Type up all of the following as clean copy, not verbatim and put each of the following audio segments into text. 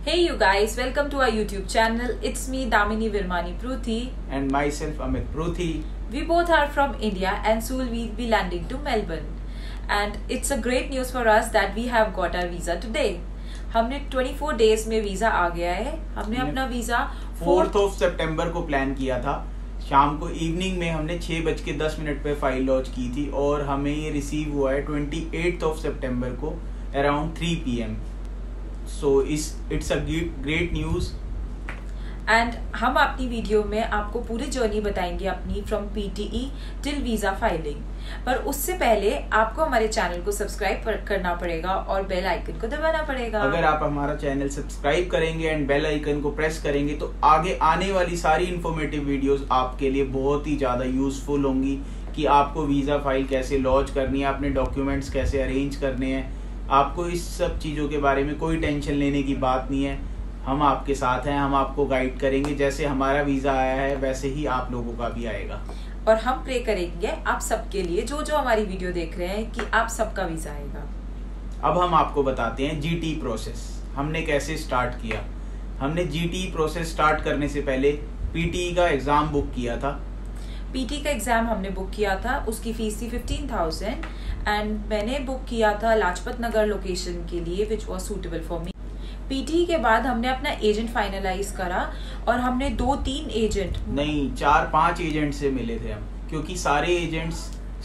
Hey you guys, welcome to our YouTube channel. It's me Damini Virmani Pruthi. And myself Amit Pruthi. We both are from India and soon we'll be landing to Melbourne. And it's a great news for us that we have got our visa today. हमने 24 days में visa आ गया है. हमने अपना visa 4th of September को plan किया था. शाम को इवनिंग में हमने 6:10 पे फाइल लॉन्च की थी और हमें ये रिसीव हुआ है 28th of September को around 3 PM. So it's a great news. And हम अपनी वीडियो में आपको पूरी जर्नी बताएंगे अपनी from PTE till visa filing. पर उससे पहले आपको हमारे चैनल को सब्सक्राइब करना पड़ेगा और बेल आइकन को दबाना पड़ेगा. अगर आप हमारा चैनल सब्सक्राइब करेंगे एंड बेल आइकन को प्रेस करेंगे तो आगे आने वाली सारी इन्फॉर्मेटिव वीडियोस आपके लिए बहुत ही ज्यादा यूजफुल होंगी कि आपको वीजा फाइल कैसे लॉन्च करनी है, अपने डॉक्यूमेंट्स कैसे अरेंज करने हैं. आपको इस सब चीज़ों के बारे में कोई टेंशन लेने की बात नहीं है. हम आपके साथ हैं, हम आपको गाइड करेंगे. जैसे हमारा वीज़ा आया है वैसे ही आप लोगों का भी आएगा. और हम प्रे करेंगे आप सबके लिए जो हमारी वीडियो देख रहे हैं कि आप सबका वीज़ा आएगा. अब हम आपको बताते हैं GT प्रोसेस हमने कैसे स्टार्ट किया. हमने GT प्रोसेस स्टार्ट करने से पहले PTE का एग्ज़ाम बुक किया था. PTE का एग्ज़ाम हमने बुक किया था. उसकी फीस थी 15,000 एंड मैंने बुक किया था लाजपत नगर लोकेशन के लिए which was suitable for me. PTE के बाद हमने अपना एजेंट फाइनलाइज करा और हमने 2-3 एजेंट नहीं 4-5 एजेंट से मिले थे हम, क्योंकि सारे एजेंट्स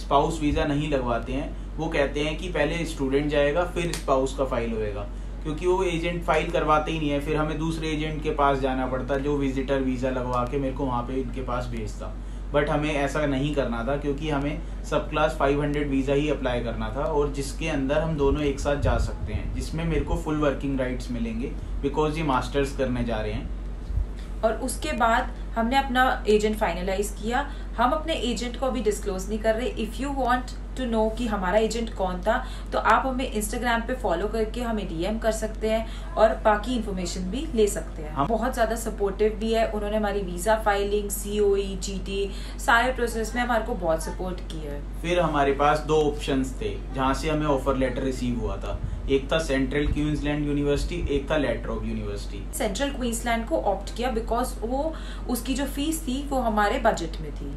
स्पाउस वीज़ा नहीं लगवाते हैं. वो कहते हैं कि पहले स्टूडेंट जाएगा फिर स्पाउस का फाइल होएगा, क्योंकि वो एजेंट फाइल करवाते ही नहीं है. फिर हमें दूसरे एजेंट के पास जाना पड़ता जो विजिटर वीज़ा लगवा के मेरे को वहाँ पे इनके पास भेजता. बट हमें ऐसा नहीं करना था क्योंकि हमें सब क्लास 500 वीज़ा ही अप्लाई करना था और जिसके अंदर हम दोनों एक साथ जा सकते हैं, जिसमें मेरे को फुल वर्किंग राइट्स मिलेंगे बिकॉज ये मास्टर्स करने जा रहे हैं. और उसके बाद हमने अपना एजेंट फाइनलाइज किया. हम अपने एजेंट को अभी डिस्क्लोज नहीं कर रहे. If you want to know कि हमारा एजेंट कौन था तो आप हमें इंस्टाग्राम पे फॉलो करके हमें DM कर सकते हैं और बाकी इन्फॉर्मेशन भी ले सकते हैं. हम बहुत ज़्यादा सपोर्टिव भी है. उन्होंने हमारी वीज़ा फाइलिंग, COE, GT सारे प्रोसेस में हमारे को बहुत सपोर्ट किया है. फिर हमारे पास 2 ऑप्शंस थे जहाँ से हमें ऑफर लेटर रिसीव हुआ था. एक था सेंट्रल क्वींसलैंड यूनिवर्सिटी, एक था लैट्रोब यूनिवर्सिटी. सेंट्रल क्वींसलैंड को ऑप्ट किया बिकॉज वो उसकी जो फीस थी वो हमारे बजट में थी.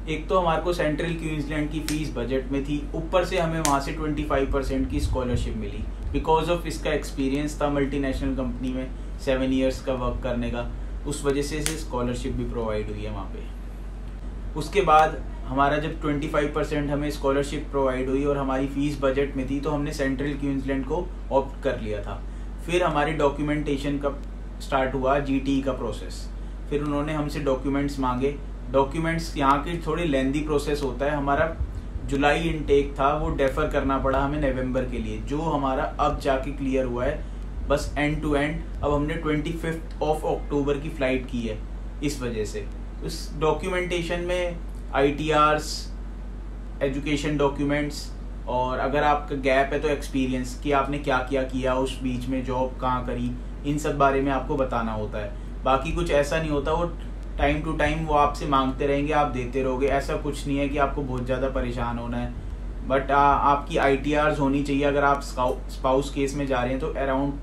एक तो हमारे को सेंट्रल क्वींसलैंड की फीस बजट में थी, ऊपर से हमें वहाँ से 25% की स्कॉलरशिप मिली बिकॉज ऑफ इसका एक्सपीरियंस था मल्टीनेशनल कंपनी में 7 ईयर्स का वर्क करने का. उस वजह से इसे स्कॉलरशिप भी प्रोवाइड हुई है वहाँ पे. उसके बाद हमारा जब 25% हमें स्कॉलरशिप प्रोवाइड हुई और हमारी फ़ीस बजट में थी तो हमने सेंट्रल क्वींसलैंड को ऑप्ट कर लिया था. फिर हमारी डॉक्यूमेंटेशन का स्टार्ट हुआ GT का प्रोसेस. फिर उन्होंने हमसे डॉक्यूमेंट्स मांगे. डॉक्यूमेंट्स यहाँ की थोड़ी लेंदी प्रोसेस होता है. हमारा जुलाई इनटेक था वो डेफर करना पड़ा हमें नवंबर के लिए, जो हमारा अब जाके क्लियर हुआ है बस एंड टू एंड. अब हमने 25 अक्टूबर की फ़्लाइट की है. इस वजह से उस डॉक्यूमेंटेशन में ITRs, एजुकेशन डॉक्यूमेंट्स और अगर आपका गैप है तो एक्सपीरियंस कि आपने क्या किया उस बीच में, जॉब कहाँ करी, इन सब बारे में आपको बताना होता है. बाकी कुछ ऐसा नहीं होता. वो टाइम टू टाइम वो आपसे मांगते रहेंगे, आप देते रहोगे. ऐसा कुछ नहीं है कि आपको बहुत ज़्यादा परेशान होना है. बट आपकी ITRs होनी चाहिए अगर आप स्पाउस केस में जा रहे हैं तो अराउंड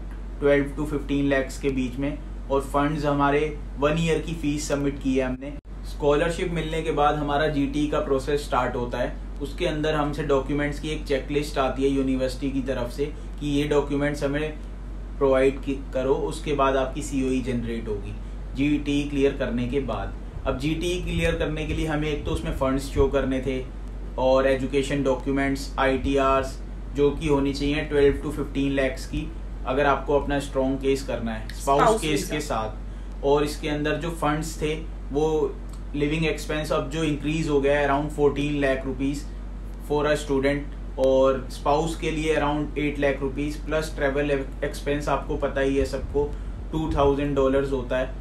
12 to 15 lakhs के बीच में. और फंड्स हमारे 1 ईयर की फ़ीस सबमिट की है हमने. स्कॉलरशिप मिलने के बाद हमारा GT का प्रोसेस स्टार्ट होता है. उसके अंदर हमसे डॉक्यूमेंट्स की एक चेकलिस्ट आती है यूनिवर्सिटी की तरफ से कि ये डॉक्यूमेंट्स हमें प्रोवाइड करो. उसके बाद आपकी COE जनरेट होगी GT क्लियर करने के बाद. अब GT क्लियर करने के लिए हमें एक तो उसमें फंड्स शो करने थे और एजुकेशन डॉक्यूमेंट्स, ITRs जो कि होनी चाहिए 12 to 15 lakhs की अगर आपको अपना स्ट्रॉन्ग केस करना है स्पाउस केस के साथ. और इसके अंदर जो फंड्स थे वो लिविंग एक्सपेंस अब जो इंक्रीज हो गया है around 14 lakh rupees for a student और स्पाउस के लिए around 8 lakh rupees plus travel expense. आपको पता ही है सबको $2,000 होता है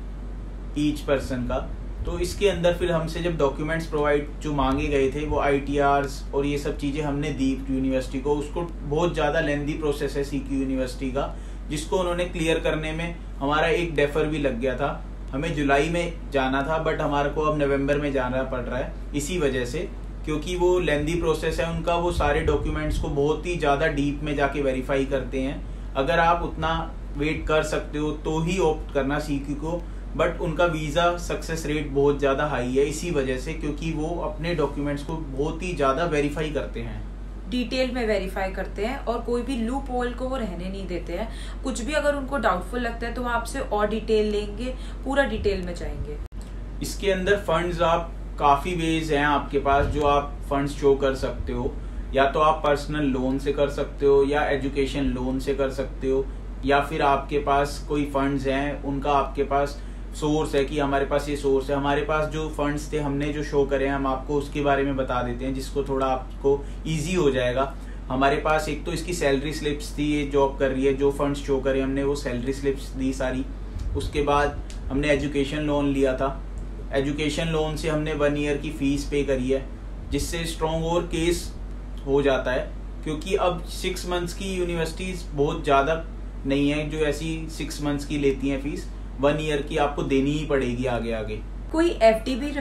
ईच पर्सन का. तो इसके अंदर फिर हमसे जब डॉक्यूमेंट्स प्रोवाइड जो मांगे गए थे वो ITRs और ये सब चीज़ें हमने दी यूनिवर्सिटी को. उसको बहुत ज़्यादा लेंदी प्रोसेस है CQ यूनिवर्सिटी का, जिसको उन्होंने क्लियर करने में हमारा एक डेफर भी लग गया था. हमें जुलाई में जाना था बट हमारे को अब नवंबर में जाना पड़ रहा है इसी वजह से, क्योंकि वो लेंदी प्रोसेस है उनका. वो सारे डॉक्यूमेंट्स को बहुत ही ज़्यादा डीप में जाके वेरीफाई करते हैं. अगर आप उतना वेट कर सकते हो तो ही ऑप्ट करना CQ को, बट उनका वीज़ा सक्सेस रेट बहुत ज़्यादा हाई है इसी वजह से, क्योंकि वो अपने डॉक्यूमेंट्स को बहुत ही ज़्यादा वेरीफाई करते हैं, डिटेल में वेरीफाई करते हैं और कोई भी लूप होल को वो रहने नहीं देते हैं। कुछ भी अगर उनको डाउटफुल लगता है तो वो आपसे और डिटेल लेंगे, पूरा डिटेल में जाएंगे। इसके अंदर फंड्स आप काफ़ी वेज हैं आपके पास जो आप फंड्स शो कर सकते हो, या तो आप पर्सनल लोन से कर सकते हो या एजुकेशन लोन से कर सकते हो, या फिर आपके पास कोई फंड्स हैं उनका आपके पास सोर्स है कि हमारे पास ये सोर्स है। हमारे पास जो फंड्स थे हमने जो शो करे हम आपको उसके बारे में बता देते हैं, जिसको थोड़ा आपको इजी हो जाएगा। हमारे पास एक तो इसकी सैलरी स्लिप्स थी, ये जॉब कर रही है, जो फंड्स शो करे हमने वो सैलरी स्लिप्स दी सारी। उसके बाद हमने एजुकेशन लोन लिया था, एजुकेशन लोन से हमने 1 ईयर की फीस पे करी है, जिससे स्ट्रॉन्ग और केस हो जाता है, क्योंकि अब 6 मंथ्स की यूनिवर्सिटीज बहुत ज़्यादा नहीं है जो ऐसी 6 मंथ्स की लेती हैं फीस, 1 ईयर की आपको देनी ही पड़ेगी आगे आगे। कोई FD भी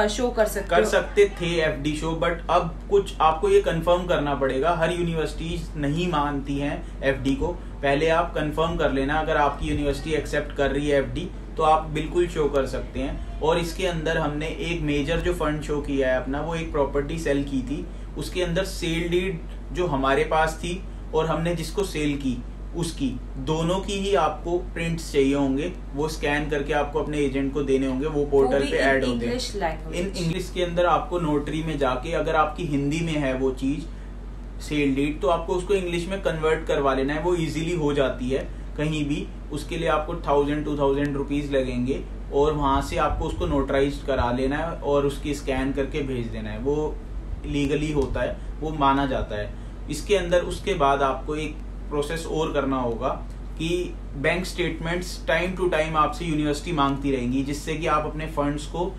शो कर सकते थे FD शो, बट अब कुछ आपको ये कंफर्म करना पड़ेगा। हर यूनिवर्सिटीज नहीं मानती हैं FD को, पहले आप कंफर्म कर लेना। अगर आपकी यूनिवर्सिटी एक्सेप्ट कर रही है FD तो आप बिल्कुल शो कर सकते हैं। और इसके अंदर हमने एक मेजर जो फंड शो किया है अपना, वो एक प्रॉपर्टी सेल की थी, उसके अंदर सेल डीड जो हमारे पास थी और हमने जिसको सेल की उसकी दोनों की ही आपको प्रिंट्स चाहिए होंगे, वो स्कैन करके आपको अपने एजेंट को देने होंगे, वो पोर्टल पे ऐड होते हैं इन इंग्लिश के अंदर। आपको नोटरी में जाके अगर आपकी हिंदी में है वो चीज सेल डीड तो आपको उसको इंग्लिश में कन्वर्ट करवा लेना है, वो इजीली हो जाती है कहीं भी। उसके लिए आपको 1000-2000 रुपीज लगेंगे और वहां से आपको उसको नोटराइज करा लेना है और उसकी स्कैन करके भेज देना है, वो लीगली होता है, वो माना जाता है। इसके अंदर उसके बाद आपको एक प्रोसेस और करना होगा कि bank statements time to time आपसे यूनिवर्सिटी मांगती रहेंगी, जिससे कि आप अपने फंड्स को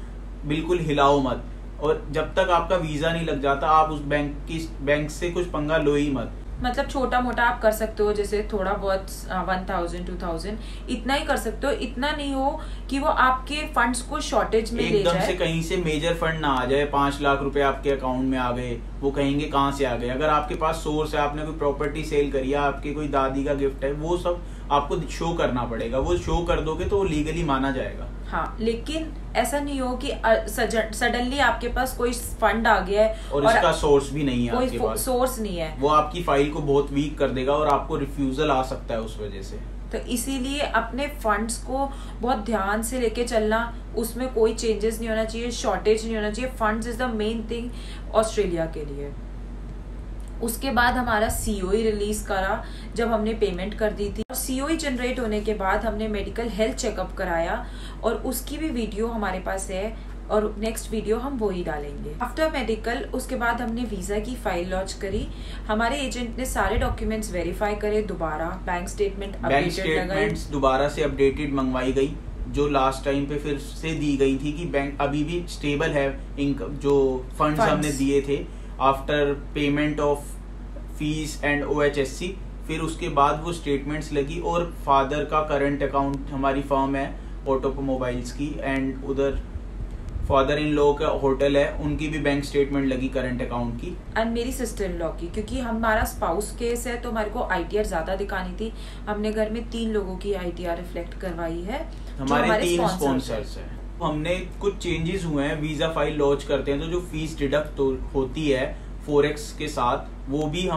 बिल्कुल हिलाओ मत, और जब तक आपका वीजा नहीं लग जाता आप उस बैंक से कुछ पंगा लो ही मत। मतलब छोटा मोटा आप कर सकते हो, जैसे थोड़ा बहुत 1000-2000 इतना ही कर सकते हो, इतना नहीं हो कि वो आपके फंड्स को शॉर्टेज में ले जाए। एकदम से कहीं से मेजर फंड ना आ जाए, 5 लाख रुपए आपके अकाउंट में आ गए, वो कहेंगे कहाँ से आ गए। अगर आपके पास सोर्स है, आपने कोई प्रॉपर्टी सेल करी है, आपके कोई दादी का गिफ्ट है, वो सब आपको शो करना पड़ेगा। वो शो कर दोगे तो वो लीगली माना जाएगा। हाँ, लेकिन ऐसा नहीं हो कि सडनली आपके पास कोई फंड आ गया है और इसका सोर्स भी नहीं है, आपके पास सोर्स नहीं है, वो आपकी फाइल को बहुत वीक कर देगा और आपको रिफ्यूजल आ सकता है उस वजह से। तो इसीलिए अपने फंड्स को बहुत ध्यान से लेके चलना, उसमें कोई चेंजेस नहीं होना चाहिए, शॉर्टेज नहीं होना चाहिए। Funds is the main thing Australia के लिए। उसके बाद हमारा COE रिलीज करा जब हमने पेमेंट कर दी थी। COE जनरेट होने के बाद हमने मेडिकल हेल्थ चेकअप कराया और उसकी भी वीडियो हमारे पास है और नेक्स्ट वीडियो हम वो ही डालेंगे। आफ्टर मेडिकल उसके बाद हमने वीजा की फाइल लॉन्च करी, हमारे एजेंट ने सारे डॉक्यूमेंट्स वेरीफाई करे, दोबारा बैंक स्टेटमेंट्स दोबारा से अपडेटेड मंगवाई गई, जो लास्ट टाइम पे फिर से दी गई थी कि बैंक अभी भी स्टेबल है, इनकम जो फंड्स हमने दिए थे after payment of fees and OHSC। फिर उसके बाद वो स्टेटमेंट्स लगी और फादर का करंट अकाउंट, हमारी फर्म है ऑटोमोबाइल्स की, एंड उधर फादर इन लॉ का होटल है, उनकी भी बैंक स्टेटमेंट लगी करंट अकाउंट की, एंड मेरी सिस्टर इन लॉ की, क्योंकि हमारा स्पाउस केस है तो हमारे को ITR ज्यादा दिखानी थी। हमने घर में 3 लोगों की ITR रिफ्लेक्ट करवाई है, हमारे 3 स्पॉन्सर्स हैं। हमने कुछ चेंजेस हुए हैं, वीजा फाइल लॉन्च करते हैं तो जो फीस डिडक्ट होती है फोरेक्स के साथ, वो भी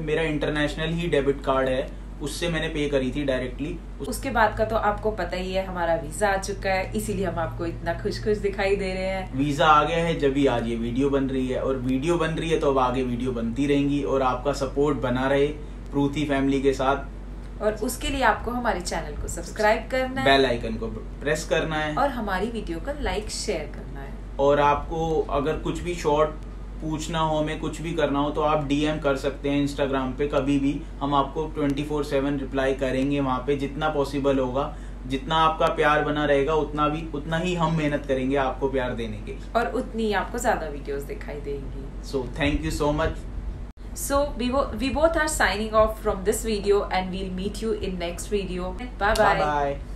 मेरा इंटरनेशनल ही डेबिट कार्ड है, उससे मैंने पे करी थी डायरेक्टली। उसके बाद का तो आपको पता ही है, हमारा वीजा आ चुका है, इसीलिए हम आपको इतना खुश दिखाई दे रहे हैं। वीजा आ गया है जब भी आज ये वीडियो बन रही है, और वीडियो बन रही है तो अब आगे वीडियो बनती रहेंगी, और आपका सपोर्ट बना रहे प्रूथी फैमिली के साथ। और उसके लिए आपको हमारे चैनल को सब्सक्राइब करना है, बेल आइकन को प्रेस करना है, और हमारी वीडियो को लाइक शेयर करना है। और आपको अगर कुछ भी शॉर्ट पूछना हो, हमें कुछ भी करना हो, तो आप DM कर सकते हैं इंस्टाग्राम पे कभी भी, हम आपको 24/7 रिप्लाई करेंगे वहाँ पे, जितना पॉसिबल होगा। जितना आपका प्यार बना रहेगा उतना ही हम मेहनत करेंगे आपको प्यार देने के, और उतनी आपको ज्यादा वीडियोस दिखाई देंगी। So thank you so much. So we both are signing off from this video and we'll meet you in next video. Bye bye.